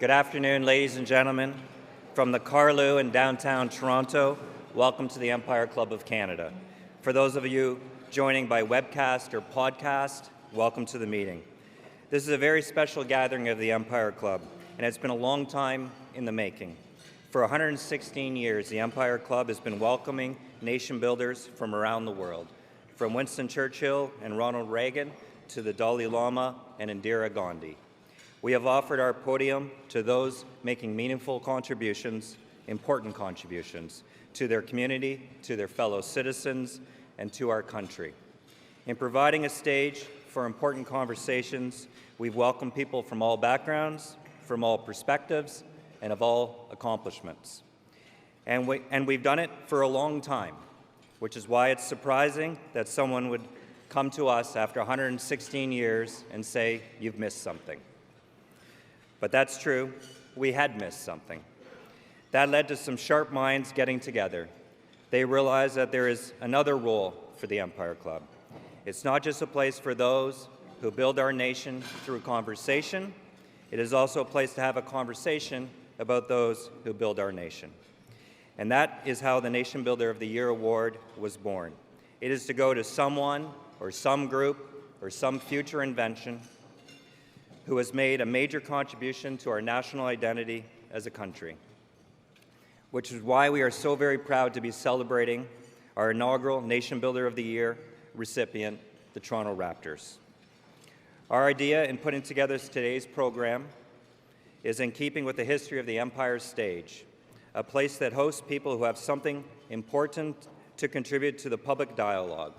Good afternoon, ladies and gentlemen. From the Carlew in downtown Toronto, welcome to the Empire Club of Canada. For those of you joining by webcast or podcast, welcome to the meeting. This is a very special gathering of the Empire Club, and it's been a long time in the making. For 116 years, the Empire Club has been welcoming nation builders from around the world, from Winston Churchill and Ronald Reagan to the Dalai Lama and Indira Gandhi. We have offered our podium to those making meaningful contributions, important contributions, to their community, to their fellow citizens, and to our country. In providing a stage for important conversations, we've welcomed people from all backgrounds, from all perspectives, and of all accomplishments. And we've done it for a long time, which is why it's surprising that someone would come to us after 116 years and say, "You've missed something." But that's true. We had missed something. That led to some sharp minds getting together. They realized that there is another role for the Empire Club. It's not just a place for those who build our nation through conversation. It is also a place to have a conversation about those who build our nation. And that is how the Nation Builder of the Year Award was born. It is to go to someone or some group or some future invention who has made a major contribution to our national identity as a country, which is why we are so very proud to be celebrating our inaugural Nation Builder of the Year recipient, the Toronto Raptors. Our idea in putting together today's program is in keeping with the history of the Empire stage, a place that hosts people who have something important to contribute to the public dialogue.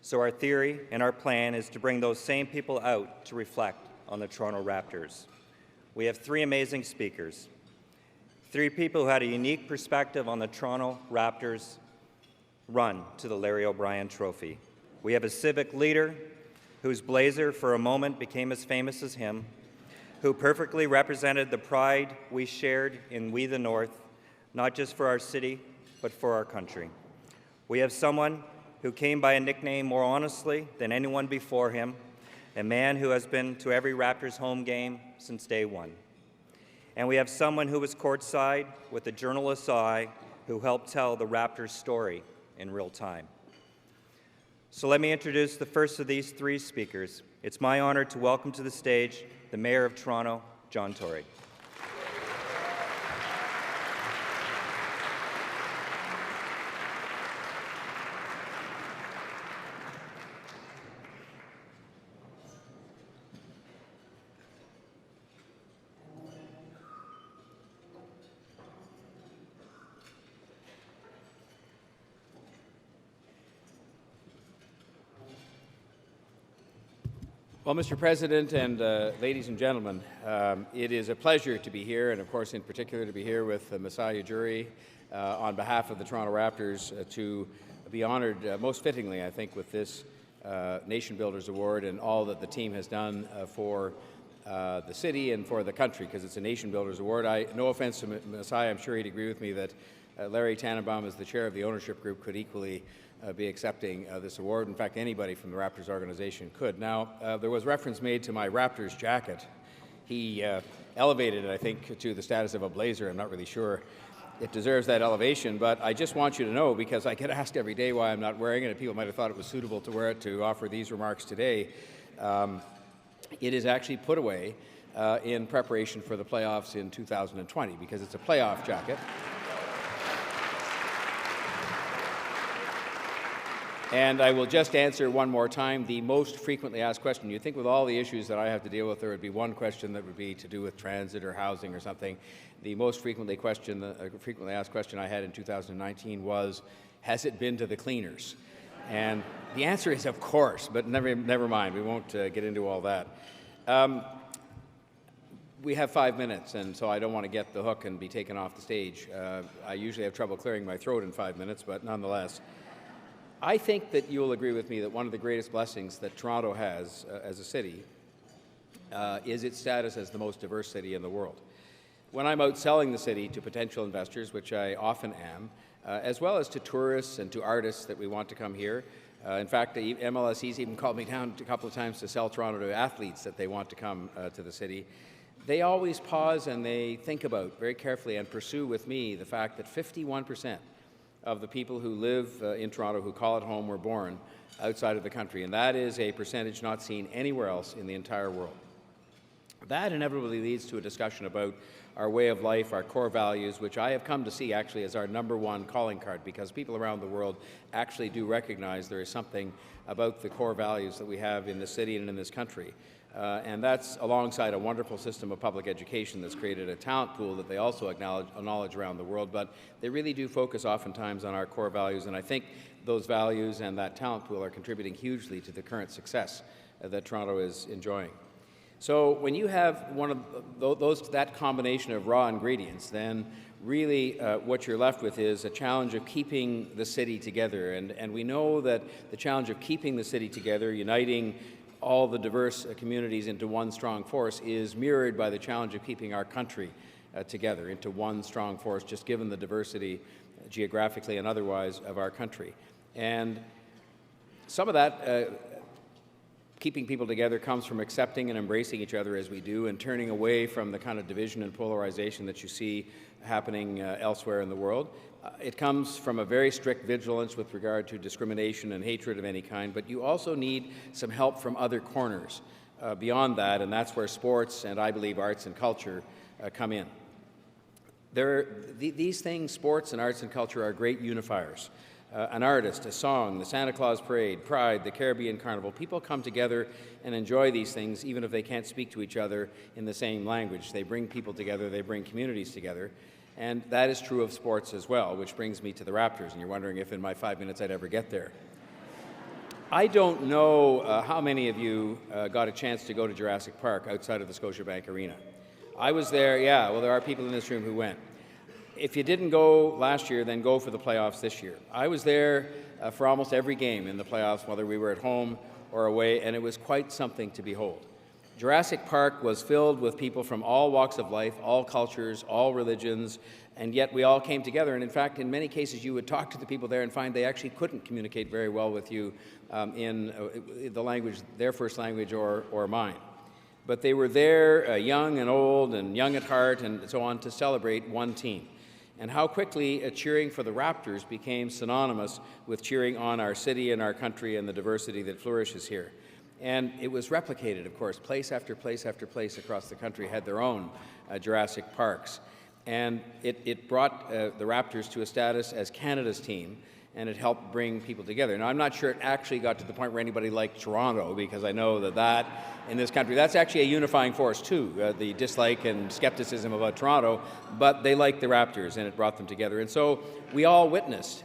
So our theory and our plan is to bring those same people out to reflect on the Toronto Raptors. We have three amazing speakers, three people who had a unique perspective on the Toronto Raptors' run to the Larry O'Brien Trophy. We have a civic leader whose blazer for a moment became as famous as him, who perfectly represented the pride we shared in We the North, not just for our city, but for our country. We have someone who came by a nickname more honestly than anyone before him, a man who has been to every Raptors home game since day one. And we have someone who was courtside with a journalist's eye who helped tell the Raptors story in real time. So let me introduce the first of these three speakers. It's my honor to welcome to the stage the Mayor of Toronto, John Tory. Well, Mr. President and ladies and gentlemen, it is a pleasure to be here, and of course in particular to be here with Masai Ujiri on behalf of the Toronto Raptors to be honored most fittingly, I think, with this Nation Builders Award and all that the team has done for the city and for the country, because it's a Nation Builders Award. No offense to Masai, I'm sure he'd agree with me that Larry Tannenbaum, as the chair of the ownership group, could equally be accepting this award. In fact, anybody from the Raptors organization could. Now, there was reference made to my Raptors jacket. He elevated it, I think, to the status of a blazer. I'm not really sure it deserves that elevation, but I just want you to know, because I get asked every day why I'm not wearing it, and people might have thought it was suitable to wear it to offer these remarks today. It is actually put away in preparation for the playoffs in 2020, because it's a playoff jacket. And I will just answer one more time the most frequently asked question. You'd think with all the issues that I have to deal with, there would be one question that would be to do with transit or housing or something. The most frequently asked question I had in 2019 was, has it been to the cleaners? And the answer is, of course, but never mind. We won't get into all that. We have 5 minutes, and so I don't want to get the hook and be taken off the stage. I usually have trouble clearing my throat in 5 minutes, but nonetheless, I think that you'll agree with me that one of the greatest blessings that Toronto has as a city is its status as the most diverse city in the world. When I'm out selling the city to potential investors, which I often am, as well as to tourists and to artists that we want to come here, in fact, the MLSE's even called me down a couple of times to sell Toronto to athletes that they want to come to the city. they always pause and they think about very carefully and pursue with me the fact that 51% of the people who live in Toronto, who call it home, were born outside of the country, and that is a percentage not seen anywhere else in the entire world. That inevitably leads to a discussion about our way of life, our core values, which I have come to see actually as our #1 calling card, because people around the world actually do recognize there is something about the core values that we have in this city and in this country. And that's alongside a wonderful system of public education that's created a talent pool that they also acknowledge around the world, but they really do focus oftentimes on our core values, and I think those values and that talent pool are contributing hugely to the current success that Toronto is enjoying. So when you have one of that combination of raw ingredients, then really what you're left with is a challenge of keeping the city together. And we know that the challenge of keeping the city together, uniting all the diverse communities into one strong force, is mirrored by the challenge of keeping our country together into one strong force, just given the diversity geographically and otherwise of our country. And some of that keeping people together comes from accepting and embracing each other as we do, and turning away from the kind of division and polarization that you see happening elsewhere in the world. It comes from a very strict vigilance with regard to discrimination and hatred of any kind, but you also need some help from other corners beyond that, and that's where sports and, I believe, arts and culture come in. These things, sports and arts and culture, are great unifiers. An artist, a song, the Santa Claus Parade, Pride, the Caribbean Carnival. People come together and enjoy these things even if they can't speak to each other in the same language. They bring people together, they bring communities together, and that is true of sports as well, which brings me to the Raptors, and you're wondering if in my 5 minutes I'd ever get there. I don't know how many of you got a chance to go to Jurassic Park outside of the Scotiabank Arena. I was there, yeah, well, there are people in this room who went. If you didn't go last year, then go for the playoffs this year. I was there for almost every game in the playoffs, whether we were at home or away, and it was quite something to behold. Jurassic Park was filled with people from all walks of life, all cultures, all religions, and yet we all came together. And in fact, in many cases, you would talk to the people there and find they actually couldn't communicate very well with you in the language, their first language or mine. But they were there, young and old and young at heart and so on, to celebrate one team. And how quickly cheering for the Raptors became synonymous with cheering on our city and our country and the diversity that flourishes here. And it was replicated, of course. Place after place after place across the country had their own Jurassic Parks. And it brought the Raptors to a status as Canada's team, and it helped bring people together. Now, I'm not sure it actually got to the point where anybody liked Toronto, because I know that in this country, that's actually a unifying force too, the dislike and skepticism about Toronto, but they liked the Raptors and it brought them together. And so we all witnessed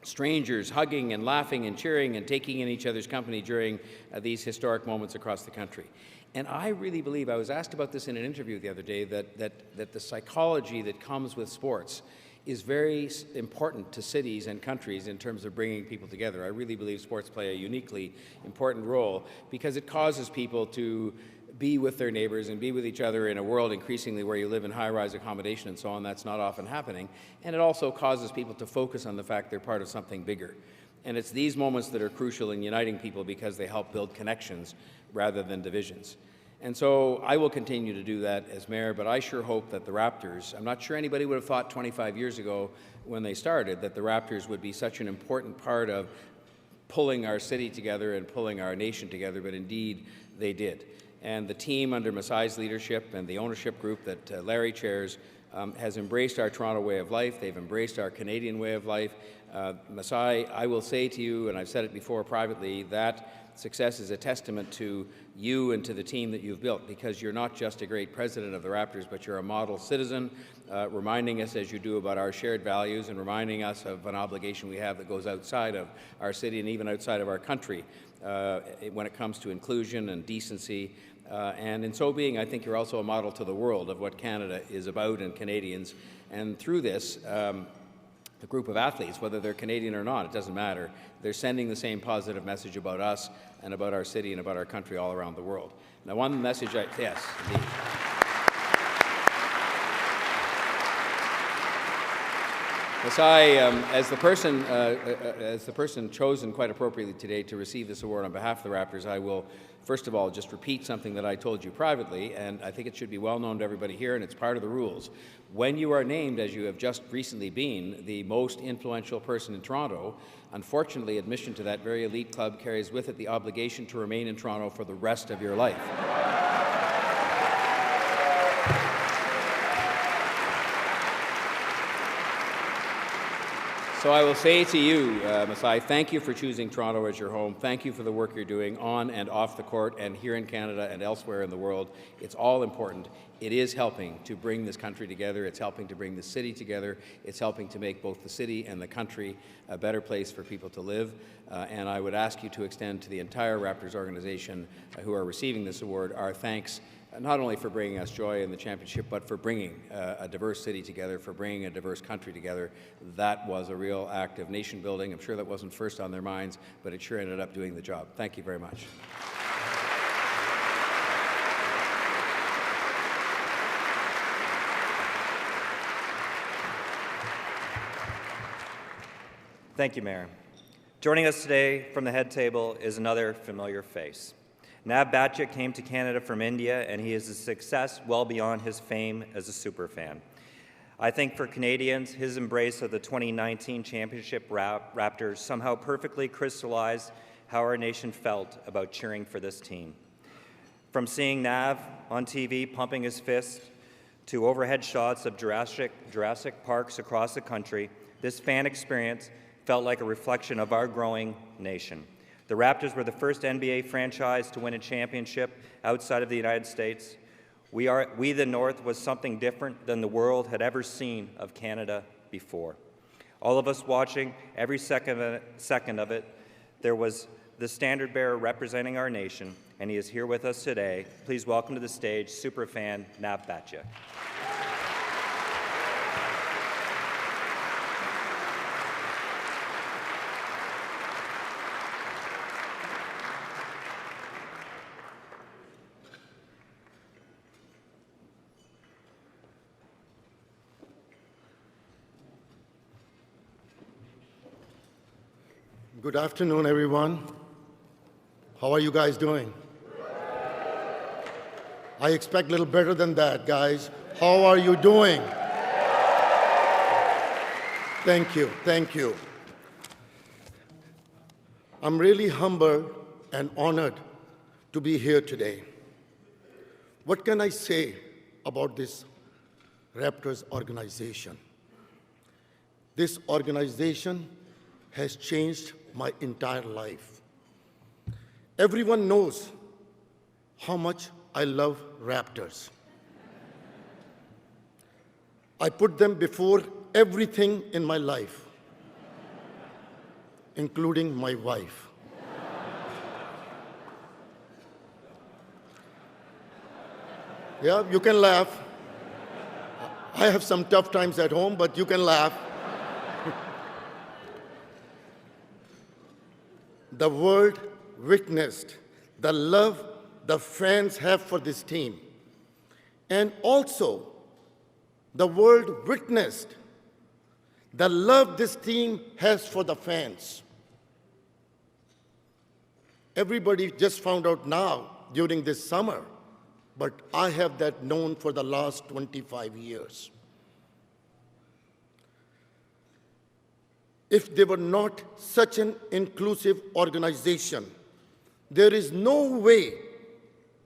strangers hugging and laughing and cheering and taking in each other's company during these historic moments across the country. And I really believe, I was asked about this in an interview the other day, that the psychology that comes with sports is very important to cities and countries in terms of bringing people together. I really believe sports play a uniquely important role because it causes people to be with their neighbors and be with each other in a world increasingly where you live in high-rise accommodation and so on. That's not often happening. And it also causes people to focus on the fact they're part of something bigger. And it's these moments that are crucial in uniting people because they help build connections rather than divisions. And so I will continue to do that as mayor, but I sure hope that the Raptors, I'm not sure anybody would have thought 25 years ago when they started that the Raptors would be such an important part of pulling our city together and pulling our nation together, but indeed they did. And the team under Masai's leadership and the ownership group that Larry chairs has embraced our Toronto way of life. They've embraced our Canadian way of life. Masai, I will say to you, and I've said it before privately, that success is a testament to you and to the team that you've built, because you're not just a great president of the Raptors, but you're a model citizen, reminding us as you do about our shared values and reminding us of an obligation we have that goes outside of our city and even outside of our country when it comes to inclusion and decency. And in so being, I think you're also a model to the world of what Canada is about and Canadians. And through this, the group of athletes, whether they're Canadian or not, it doesn't matter. They're sending the same positive message about us and about our city and about our country all around the world. Now, one message yes, indeed. Masai, as the person chosen quite appropriately today to receive this award on behalf of the Raptors, I will first of all, just repeat something that I told you privately, and I think it should be well known to everybody here, and it's part of the rules. When you are named, as you have just recently been, the most influential person in Toronto, unfortunately, admission to that very elite club carries with it the obligation to remain in Toronto for the rest of your life. So I will say to you, Masai, thank you for choosing Toronto as your home. Thank you for the work you're doing on and off the court and here in Canada and elsewhere in the world. It's all important. It is helping to bring this country together. It's helping to bring the city together. It's helping to make both the city and the country a better place for people to live. And I would ask you to extend to the entire Raptors organization who are receiving this award our thanks, not only for bringing us joy in the championship, but for bringing a diverse city together, for bringing a diverse country together. That was a real act of nation building. I'm sure that wasn't first on their minds, but it sure ended up doing the job. Thank you very much. Thank you, Mayor. Joining us today from the head table is another familiar face. Nav Bhatia came to Canada from India, and he is a success well beyond his fame as a superfan. I think for Canadians, his embrace of the 2019 championship Raptors somehow perfectly crystallized how our nation felt about cheering for this team. From seeing Nav on TV pumping his fist to overhead shots of Jurassic Parks across the country, this fan experience felt like a reflection of our growing nation. The Raptors were the first NBA franchise to win a championship outside of the United States. We the North was something different than the world had ever seen of Canada before. All of us watching every second of it, there was the standard bearer representing our nation, and he is here with us today. Please welcome to the stage superfan Nav Bhatia. Good afternoon, everyone. How are you guys doing? I expect a little better than that, guys. How are you doing? Thank you, thank you. I'm really humbled and honored to be here today. What can I say about this Raptors organization? This organization has changed my entire life. Everyone knows how much I love Raptors. I put them before everything in my life, including my wife. Yeah, you can laugh. I have some tough times at home, but you can laugh. The world witnessed the love the fans have for this team. And also, the world witnessed the love this team has for the fans. Everybody just found out now during this summer, but I have that known for the last 25 years. If they were not such an inclusive organization, there is no way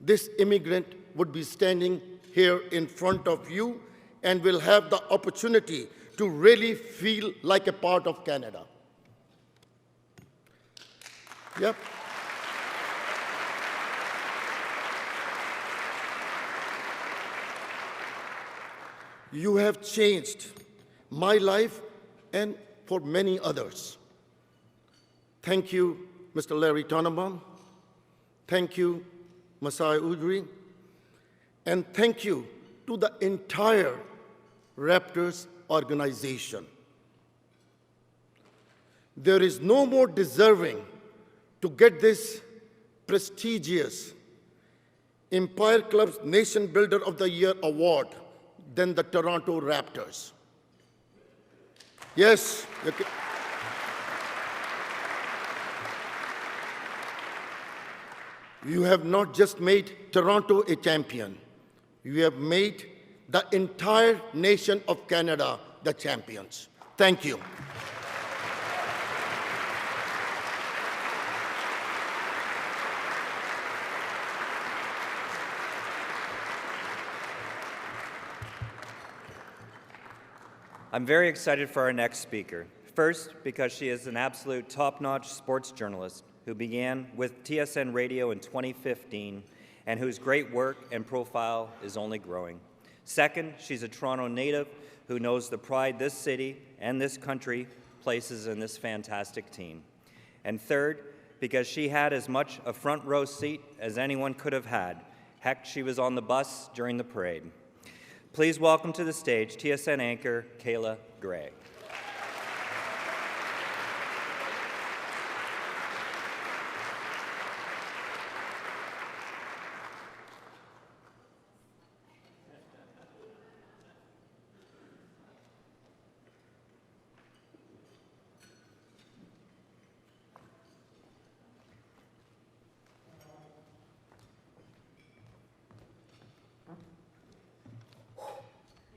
this immigrant would be standing here in front of you and will have the opportunity to really feel like a part of Canada. Yep. You have changed my life and for many others. Thank you, Mr. Larry Tonnebaum. Thank you, Masai Ujiri. And thank you to the entire Raptors organization. There is no more deserving to get this prestigious Empire Club's Nation Builder of the Year award than the Toronto Raptors. Yes. Okay. You have not just made Toronto a champion, you have made the entire nation of Canada the champions. Thank you. I'm very excited for our next speaker. First, because she is an absolute top-notch sports journalist who began with TSN Radio in 2015 and whose great work and profile is only growing. Second, she's a Toronto native who knows the pride this city and this country places in this fantastic team. And third, because she had as much a front row seat as anyone could have had. Heck, she was on the bus during the parade. Please welcome to the stage TSN anchor Kayla Gray.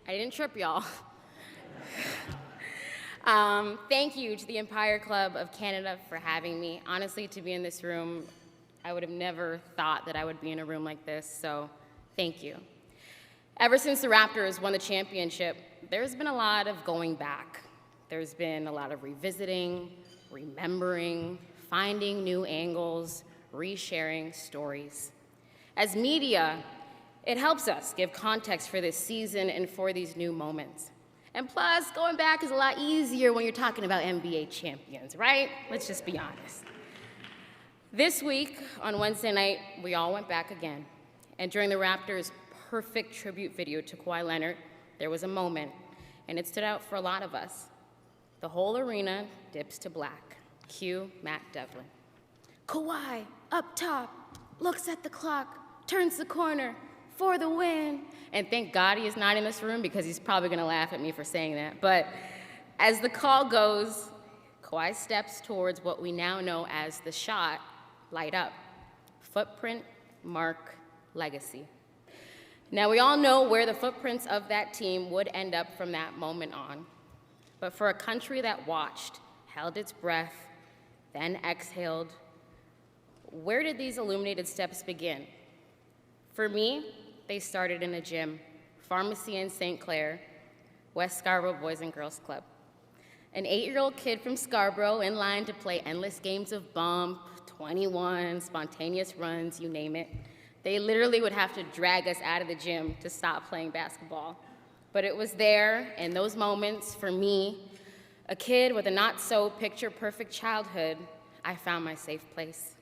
I didn't trip, y'all. Thank you to the Empire Club of Canada for having me. Honestly, to be in this room, I would have never thought that I would be in a room like this, so thank you. Ever since the Raptors won the championship, there's been a lot of going back. There's been a lot of revisiting, remembering, finding new angles, resharing stories. As media, it helps us give context for this season and for these new moments. And plus, going back is a lot easier when you're talking about NBA champions, right? Let's just be honest. This week, on Wednesday night, we all went back again. And during the Raptors' perfect tribute video to Kawhi Leonard, there was a moment, and it stood out for a lot of us. The whole arena dips to black. Cue Matt Devlin. Kawhi, up top, looks at the clock, turns the corner, for the win. And thank God he is not in this room because he's probably gonna laugh at me for saying that. But as the call goes, Kawhi steps towards what we now know as the shot, light up. Footprint, mark, legacy. Now we all know where the footprints of that team would end up from that moment on. But for a country that watched, held its breath, then exhaled, where did these illuminated steps begin? For me, they started in a gym, pharmacy in St. Clair, West Scarborough Boys and Girls Club. An 8-year-old kid from Scarborough in line to play endless games of bump, 21, spontaneous runs, you name it. They literally would have to drag us out of the gym to stop playing basketball. But it was there, in those moments, for me, a kid with a not-so-picture-perfect childhood, I found my safe place.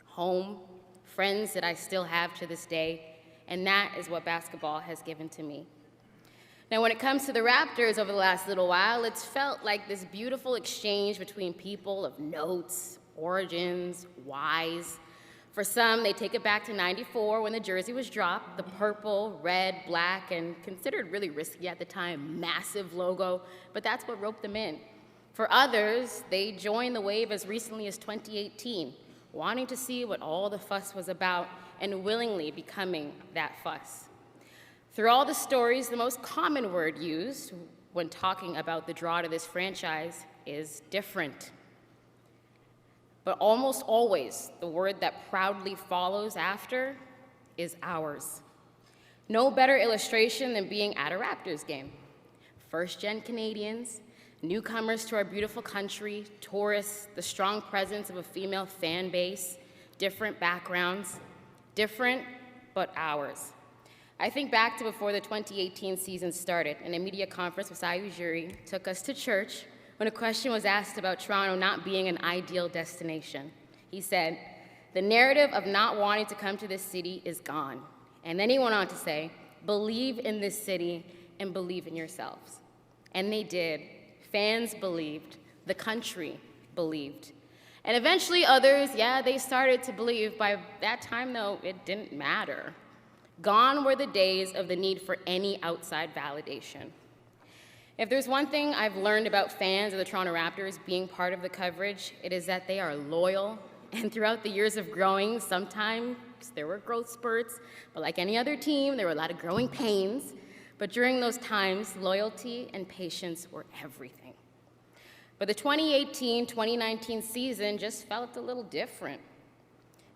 Home, friends that I still have to this day, and that is what basketball has given to me. Now, when it comes to the Raptors over the last little while, it's felt like this beautiful exchange between people of notes, origins, whys. For some, they take it back to '94 when the jersey was dropped, the purple, red, black, and considered really risky at the time, massive logo, but that's what roped them in. For others, they joined the wave as recently as 2018, wanting to see what all the fuss was about and willingly becoming that fuss. Through all the stories, the most common word used when talking about the draw to this franchise is different. But almost always, the word that proudly follows after is ours. No better illustration than being at a Raptors game. First-gen Canadians, newcomers to our beautiful country, tourists, the strong presence of a female fan base, different backgrounds, different, but ours. I think back to before the 2018 season started, and a media conference with Masai Ujiri took us to church when a question was asked about Toronto not being an ideal destination. He said, "The narrative of not wanting to come to this city is gone." And then he went on to say, "Believe in this city and believe in yourselves." And they did. Fans believed. The country believed. And eventually others, they started to believe. By that time, though, it didn't matter. Gone were the days of the need for any outside validation. If there's one thing I've learned about fans of the Toronto Raptors being part of the coverage, it is that they are loyal, and throughout the years of growing, sometimes peaks, there were growth spurts, but like any other team, there were a lot of growing pains. But during those times, loyalty and patience were everything. But the 2018-2019 season just felt a little different.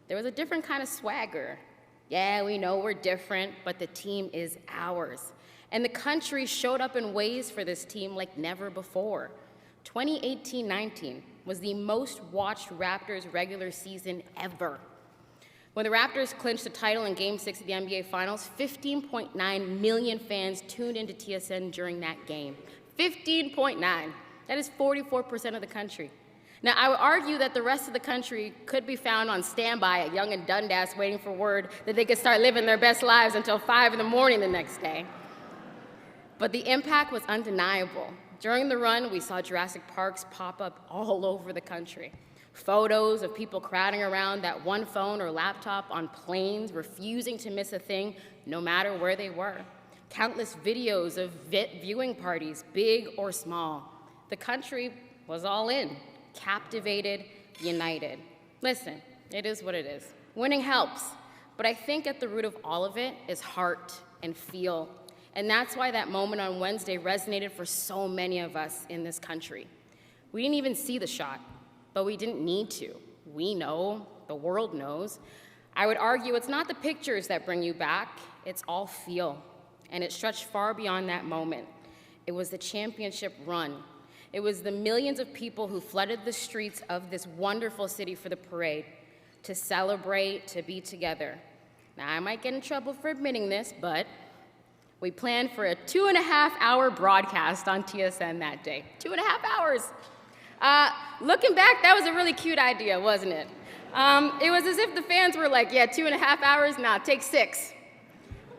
There was a different kind of swagger. Yeah, we know we're different, but the team is ours. And the country showed up in ways for this team like never before. 2018-19 was the most watched Raptors regular season ever. When the Raptors clinched the title in Game 6 of the NBA Finals, 15.9 million fans tuned into TSN during that game. 15.9. That is 44% of the country. Now, I would argue that the rest of the country could be found on standby at Yonge and Dundas waiting for word that they could start living their best lives until 5 in the morning the next day. But the impact was undeniable. During the run, we saw Jurassic Parks pop up all over the country. Photos of people crowding around that one phone or laptop on planes, refusing to miss a thing, no matter where they were. Countless videos of viewing parties, big or small. The country was all in, captivated, united. Listen, it is what it is. Winning helps, but I think at the root of all of it is heart and feel. And that's why that moment on Wednesday resonated for so many of us in this country. We didn't even see the shot, but we didn't need to. We know, the world knows. I would argue it's not the pictures that bring you back, it's all feel. And it stretched far beyond that moment. It was the championship run. It was the millions of people who flooded the streets of this wonderful city for the parade, to celebrate, to be together. Now, I might get in trouble for admitting this, but we planned for a 2.5-hour broadcast on TSN that day. 2.5 hours. Looking back, that was a really cute idea, wasn't it? It was as if the fans were like, yeah, 2.5 hours, nah, take 6.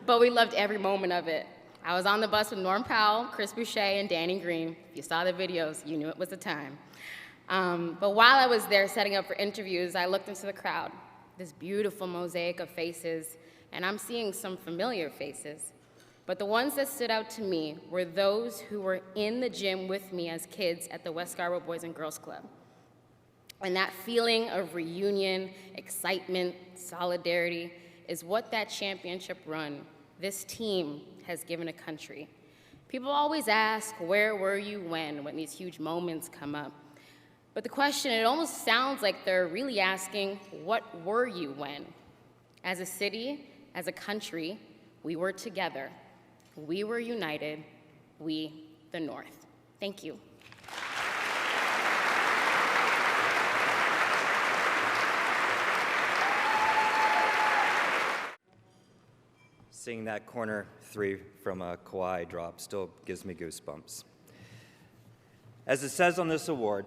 But we loved every moment of it. I was on the bus with Norm Powell, Chris Boucher, and Danny Green. If you saw the videos, you knew it was the time. But while I was there setting up for interviews, I looked into the crowd, this beautiful mosaic of faces, and I'm seeing some familiar faces. But the ones that stood out to me were those who were in the gym with me as kids at the West Scarborough Boys and Girls Club. And that feeling of reunion, excitement, solidarity is what that championship run, this team, has given a country. People always ask, where were you when these huge moments come up? But the question, it almost sounds like they're really asking, what were you when? As a city, as a country, we were together. We were united, we, the North. Thank you. Seeing that corner 3 from Kawhi drop still gives me goosebumps. As it says on this award,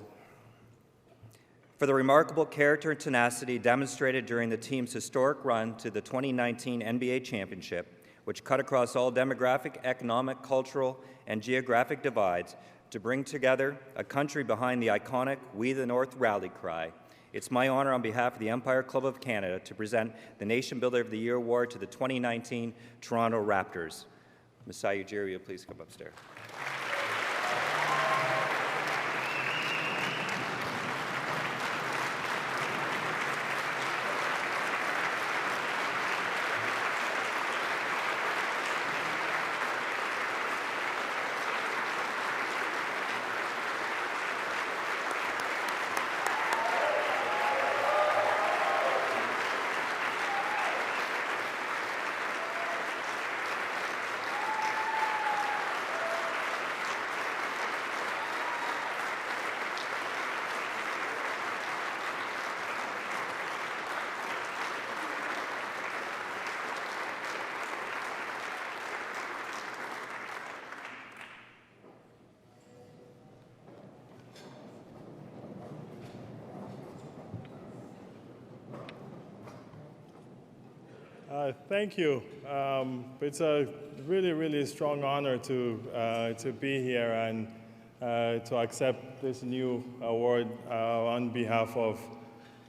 for the remarkable character and tenacity demonstrated during the team's historic run to the 2019 NBA championship, which cut across all demographic, economic, cultural, and geographic divides to bring together a country behind the iconic We the North rally cry, it's my honor on behalf of the Empire Club of Canada to present the Nation Builder of the Year Award to the 2019 Toronto Raptors. Masai Ujiri, will you please come upstairs? Thank you. It's a really, really strong honor to be here and to accept this new award on behalf of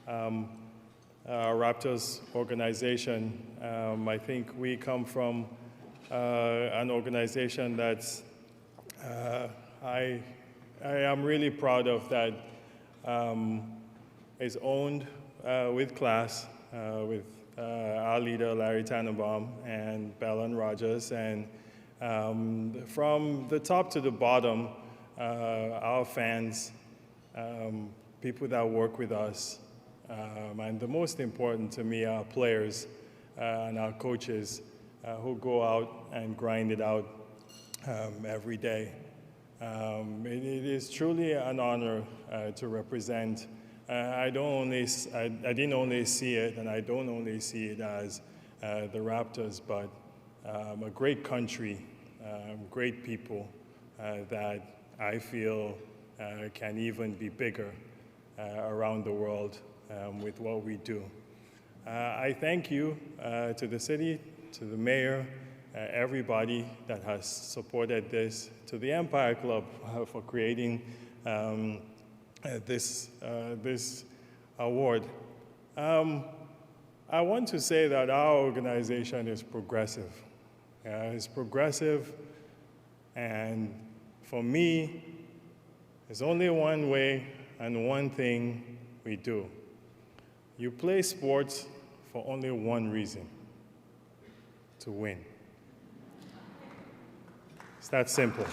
our Raptors organization. I think we come from an organization that's I am really proud of, that is owned with class, with our leader, Larry Tannenbaum, and Belen Rogers. And from the top to the bottom, our fans, people that work with us, and the most important to me, our players and our coaches who go out and grind it out every day. It is truly an honor to represent. I didn't only see it, and I don't only see it as the Raptors, but a great country, great people that I feel can even be bigger around the world with what we do. I thank you to the city, to the mayor, everybody that has supported this, to the Empire Club for creating this award. I want to say that our organization is progressive. It's progressive, and for me, there's only one way and one thing we do. You play sports for only one reason: to win. It's that simple.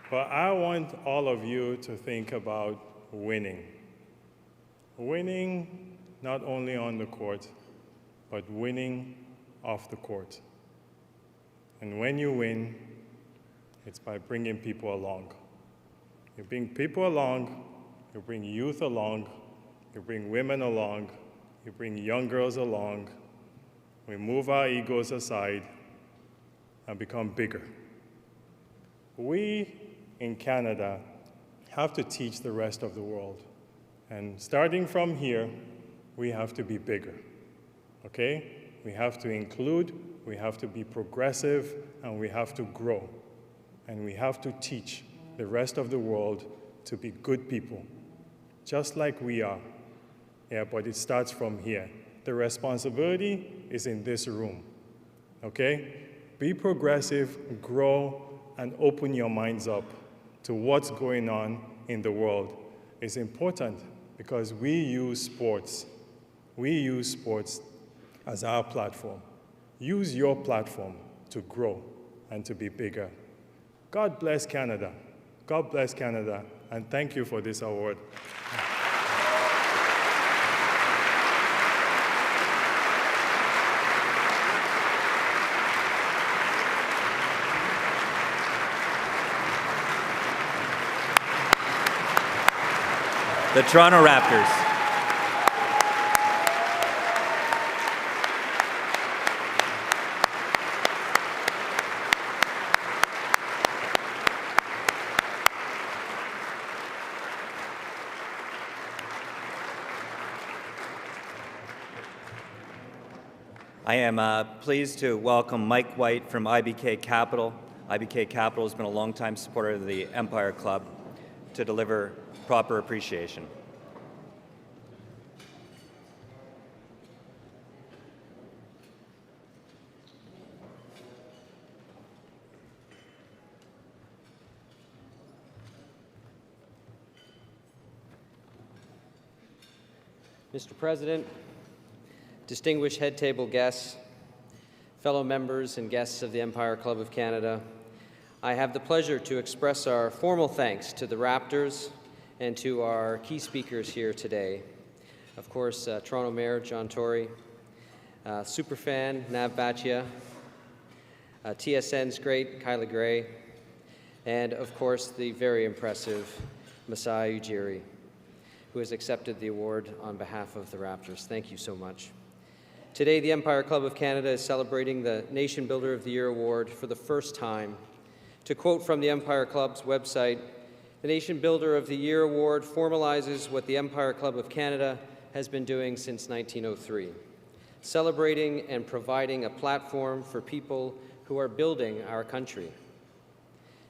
But I want all of you to think about winning. Winning not only on the court, but winning off the court. And when you win, it's by bringing people along. You bring people along, you bring youth along, you bring women along, you bring young girls along. We move our egos aside and become bigger. We in Canada have to teach the rest of the world. And starting from here, we have to be bigger, okay? We have to include, we have to be progressive, and we have to grow. And we have to teach the rest of the world to be good people, just like we are. Yeah, but it starts from here. The responsibility is in this room, okay? Be progressive, grow, and open your minds up to what's going on in the world. It's important because we use sports. We use sports as our platform. Use your platform to grow and to be bigger. God bless Canada. God bless Canada, and thank you for this award. The Toronto Raptors. I am pleased to welcome Mike White from IBK Capital. IBK Capital has been a longtime supporter of the Empire Club to deliver proper appreciation. Mr. President, distinguished head table guests, fellow members and guests of the Empire Club of Canada, I have the pleasure to express our formal thanks to the Raptors and to our key speakers here today. Of course, Toronto Mayor John Tory, superfan Nav Bhatia, TSN's great Kyla Gray, and of course the very impressive Masai Ujiri, who has accepted the award on behalf of the Raptors. Thank you so much. Today, the Empire Club of Canada is celebrating the Nation Builder of the Year award for the first time. To quote from the Empire Club's website, the Nation Builder of the Year award formalizes what the Empire Club of Canada has been doing since 1903, celebrating and providing a platform for people who are building our country.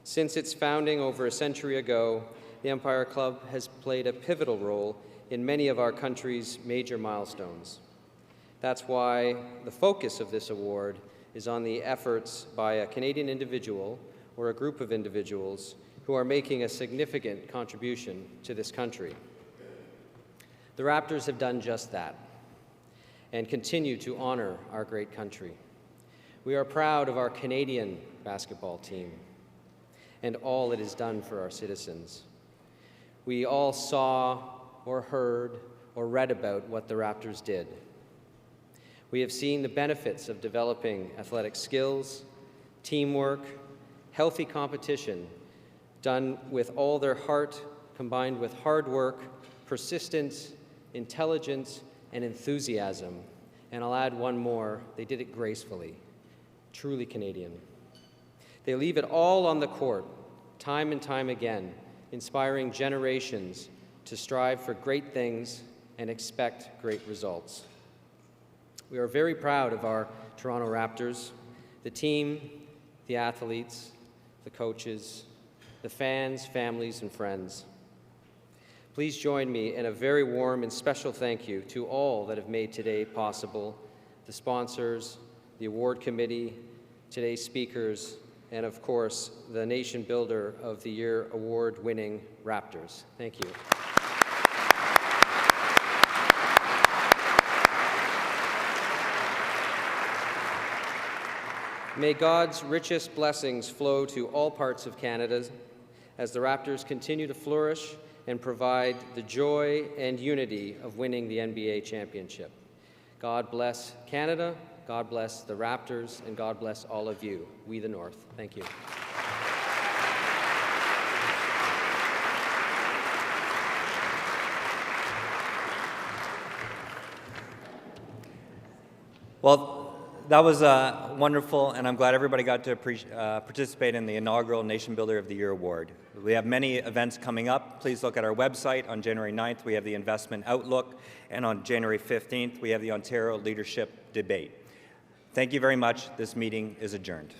Since its founding over a century ago, the Empire Club has played a pivotal role in many of our country's major milestones. That's why the focus of this award is on the efforts by a Canadian individual or a group of individuals who are making a significant contribution to this country. The Raptors have done just that and continue to honor our great country. We are proud of our Canadian basketball team and all it has done for our citizens. We all saw or heard or read about what the Raptors did. We have seen the benefits of developing athletic skills, teamwork, healthy competition, done with all their heart, combined with hard work, persistence, intelligence, and enthusiasm. And I'll add one more, they did it gracefully, truly Canadian. They leave it all on the court, time and time again, inspiring generations to strive for great things and expect great results. We are very proud of our Toronto Raptors, the team, the athletes, the coaches, the fans, families, and friends. Please join me in a very warm and special thank you to all that have made today possible, the sponsors, the award committee, today's speakers, and of course, the Nation Builder of the Year award-winning Raptors. Thank you. May God's richest blessings flow to all parts of Canada as the Raptors continue to flourish and provide the joy and unity of winning the NBA championship. God bless Canada, God bless the Raptors, and God bless all of you, we the North. Thank you. Well, that was wonderful, and I'm glad everybody got to participate in the inaugural Nation Builder of the Year Award. We have many events coming up. Please look at our website. On January 9th, we have the Investment Outlook, and on January 15th, we have the Ontario Leadership Debate. Thank you very much. This meeting is adjourned.